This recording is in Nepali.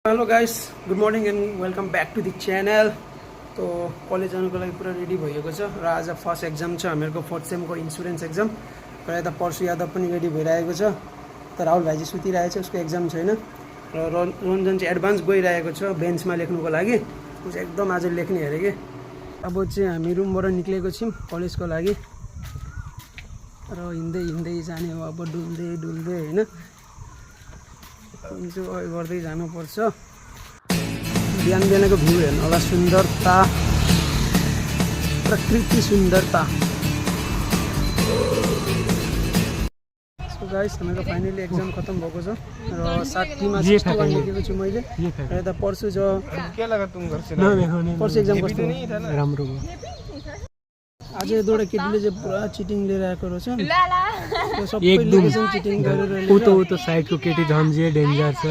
Hello guys, good morning and welcome back to the channel. तो कलेज जानुको लागि पुरा रेडी भएको छ र आज फर्स्ट एक्जाम छ हामीहरूको फोर्थ सेमको इन्सुरेन्स एक्जाम। र यता पर्सु यादव पनि रेडी भइरहेको छ। तर राहुल भाइ चाहिँ सुतिरहेको छ, उसको एक्जाम छैन। र रञ्जन चाहिँ एडभान्स गइरहेको छ बेन्चमा लेख्नुको लागि। ऊ चाहिँ एकदम आज लेख्ने अरे कि। अब चाहिँ हामी रुमबाट निक्लेको छौँ कलेजको लागि र हिँड्दै हिँड्दै जाने हो। अब डुल्दै डुल्दै होइन गर्दै जानुपर्छ। बिहान बिहानको भ्यू हेर्नु होला, सुन्दरता, प्रकृति सुन्दरता। सो गाइस, हाम्रो फाइनली एक्जाम खत्म भएको छ र 60मा 61 लेखेको छु मैले। र यता पर्सु छ, पर्सु एक्जाम कस्तो राम्रो भयो। आज एउटा केटीले चाहिँ पुरा चिटिङ लिएर आएको रहेछ। सबै चिटिङ गरेर उतो साइडको केटी झन् जे डेन्जर छ।